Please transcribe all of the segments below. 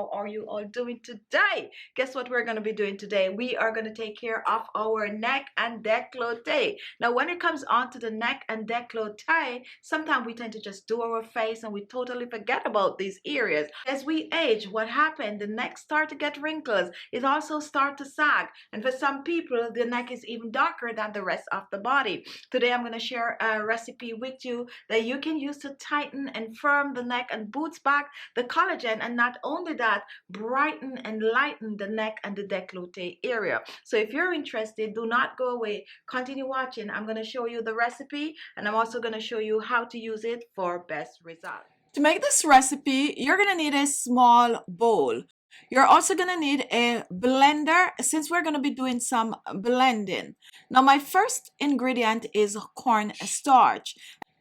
how are you all doing today? Guess what we're going to be doing today? We are going to take care of our neck and décolleté. Now, when it comes on to the neck and décolleté, sometimes we tend to just do our face and we totally forget about these areas. As we age, what happened? The neck start to get wrinkles. It also start to sag. And for some people, the neck is even darker than the rest of the body. Today, I'm going to share a recipe with you that you can use to tighten and firm the neck and boost back the collagen, and not only that, brighten and lighten the neck and the décolleté area. So if you're interested, do not go away, continue watching. I'm going to show you the recipe, and I'm also going to show you how to use it for best results. To make this recipe, you're going to need a small bowl. You're also going to need a blender since we're going to be doing some blending. Now, my first ingredient is cornstarch.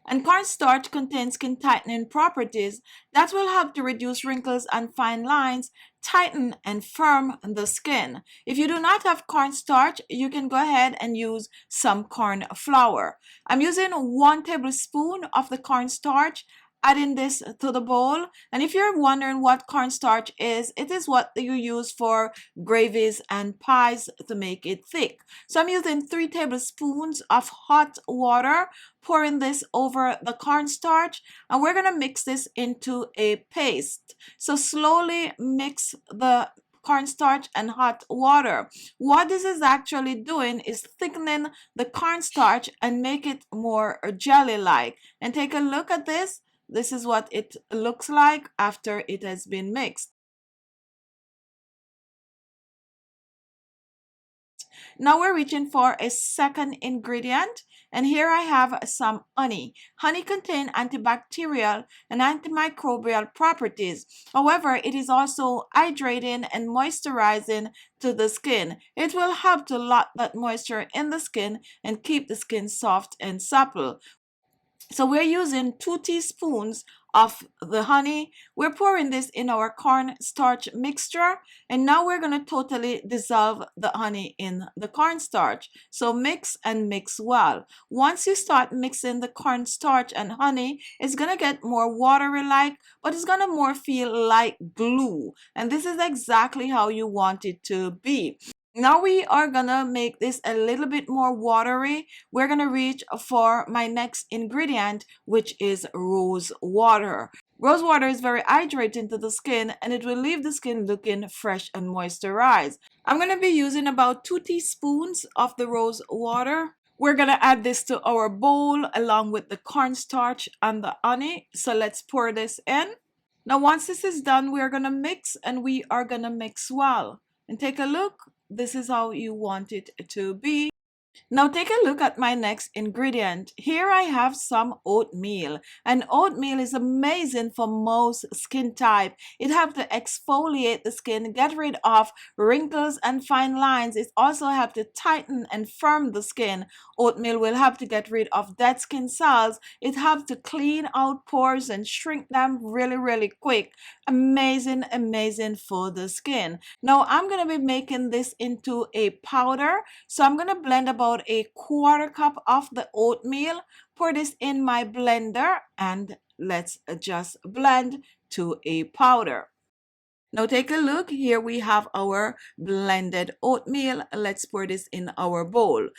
And cornstarch contains skin tightening properties that will help to reduce wrinkles and fine lines, tighten and firm the skin. If you do not have cornstarch, you can go ahead and use some corn flour. I'm using 1 tablespoon of the cornstarch, adding this to the bowl. And if you're wondering what cornstarch is, it is what you use for gravies and pies to make it thick. So I'm using 3 tablespoons of hot water, pouring this over the cornstarch, and we're going to mix this into a paste. So slowly mix the cornstarch and hot water. What this is actually doing is thickening the cornstarch and make it more jelly-like. And take a look at this. This is what it looks like after it has been mixed. Now we're reaching for a second ingredient, and here I have some honey. Honey contains antibacterial and antimicrobial properties. However, it is also hydrating and moisturizing to the skin. It will help to lock that moisture in the skin and keep the skin soft and supple. So we're using 2 teaspoons of the honey. We're pouring this in our cornstarch mixture, and now we're going to totally dissolve the honey in the cornstarch. So mix and mix well. Once you start mixing the cornstarch and honey, it's going to get more watery-like, but it's going to more feel like glue. And this is exactly how you want it to be. Now we are gonna make this a little bit more watery. We're gonna reach for my next ingredient, which is rose water. Rose water is very hydrating to the skin, and it will leave the skin looking fresh and moisturized. I'm gonna be using about 2 teaspoons of the rose water. We're gonna add this to our bowl along with the cornstarch and the honey. So let's pour this in. Now once this is done, we're gonna mix, and we are gonna mix well. And take a look. This is how you want it to be. Now take a look at my next ingredient. Here I have some oatmeal, and oatmeal is amazing for most skin type. It helps to exfoliate the skin, get rid of wrinkles and fine lines. It also helps to tighten and firm the skin. Oatmeal will help to get rid of dead skin cells. It helps to clean out pores and shrink them really quick. Amazing for the skin. Now I'm going to be making this into a powder. So I'm going to blend about a 1/4 cup of the oatmeal, pour this in my blender, and let's just blend to a powder. Now take a look. Here we have our blended oatmeal. Let's pour this in our bowl.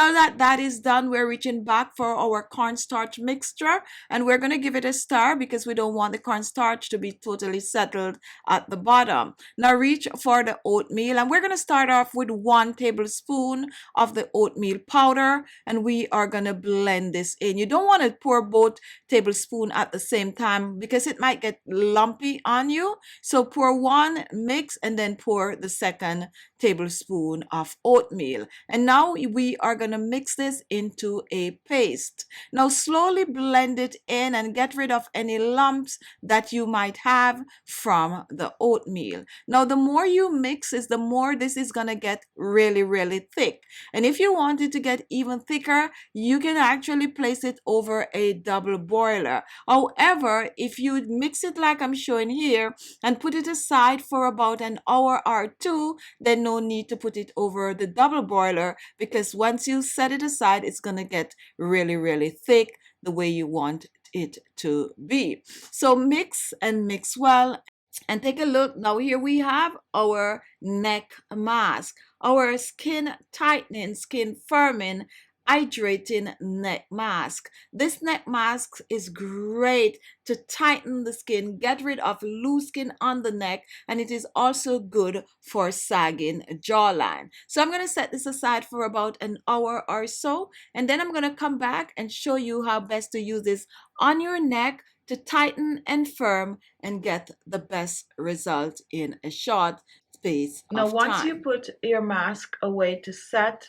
Now that that is done, we're reaching back for our cornstarch mixture, and we're going to give it a stir because we don't want the cornstarch to be totally settled at the bottom. Now reach for the oatmeal, and we're going to start off with 1 tablespoon of the oatmeal powder, and we are going to blend this in. You don't want to pour both tablespoons at the same time because it might get lumpy on you. So pour 1, mix, and then pour the second tablespoon of oatmeal. And now we are going to mix this into a paste. Now slowly blend it in and get rid of any lumps that you might have from the oatmeal. Now the more you mix is the more this is going to get really thick. And if you want it to get even thicker, you can actually place it over a double boiler. However, if you mix it like I'm showing here and put it aside for about an hour or 2, then no need to put it over the double boiler, because once you set it aside, it's going to get really thick the way you want it to be. So mix and mix well. And take a look. Now here we have our neck mask, our skin tightening, skin firming, hydrating neck mask. This neck mask is great to tighten the skin, get rid of loose skin on the neck, and it is also good for sagging jawline. So I'm going to set this aside for about an hour or so, and then I'm going to come back and show you how best to use this on your neck to tighten and firm and get the best result in a short space of time. Now, once you put your mask away to set,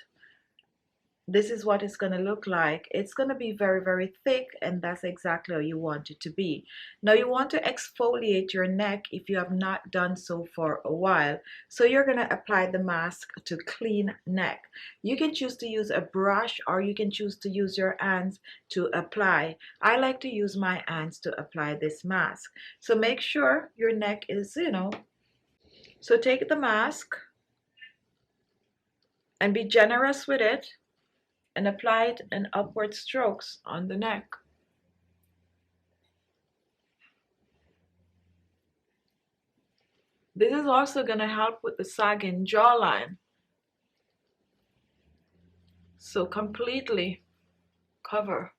this is what it's going to look like. It's going to be very, very thick, and that's exactly how you want it to be. Now, you want to exfoliate your neck if you have not done so for a while. So you're going to apply the mask to clean neck. You can choose to use a brush, or you can choose to use your hands to apply. I like to use my hands to apply this mask. So make sure your neck is, so take the mask and be generous with it, and apply it in upward strokes on the neck. This is also going to help with the sagging jawline. So completely cover.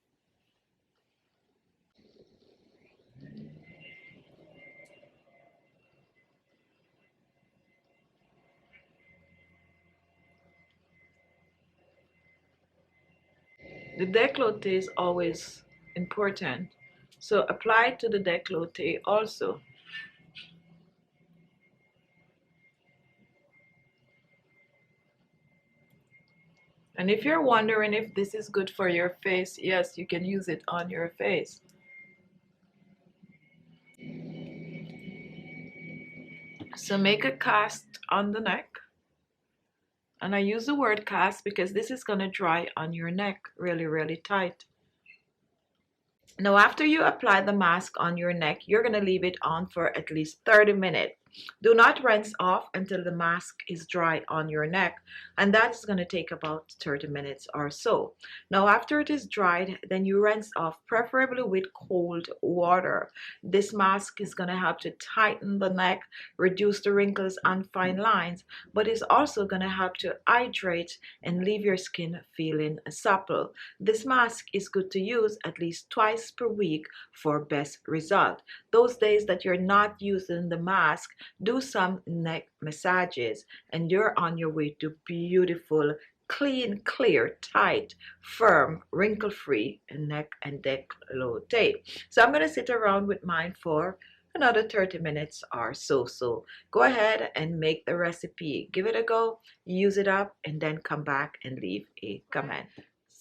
The décolleté is always important, so apply to the décolleté also. And if you're wondering if this is good for your face, yes, you can use it on your face. So make a cast on the neck. And I use the word cast because this is going to dry on your neck really, really tight. Now, after you apply the mask on your neck, you're going to leave it on for at least 30 minutes. Do not rinse off until the mask is dry on your neck, and that's going to take about 30 minutes or so. Now, after it is dried, then you rinse off, preferably with cold water. This mask is going to help to tighten the neck, reduce the wrinkles and fine lines, but it's also going to help to hydrate and leave your skin feeling supple. This mask is good to use at least twice per week for best result. Those days that you're not using the mask, do some neck massages, and you're on your way to beautiful, clean, clear, tight, firm, wrinkle-free neck and décolleté. So I'm going to sit around with mine for another 30 minutes or so. So go ahead and make the recipe. Give it a go, use it up, and then come back and leave a comment.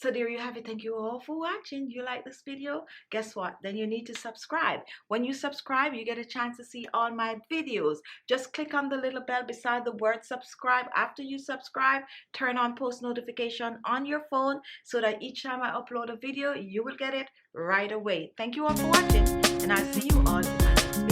So there you have it. Thank you all for watching. You like this video? Guess what? Then you need to subscribe. When you subscribe, you get a chance to see all my videos. Just click on the little bell beside the word subscribe. After you subscribe, turn on post notification on your phone so that each time I upload a video, you will get it right away. Thank you all for watching, and I'll see you all in my next video.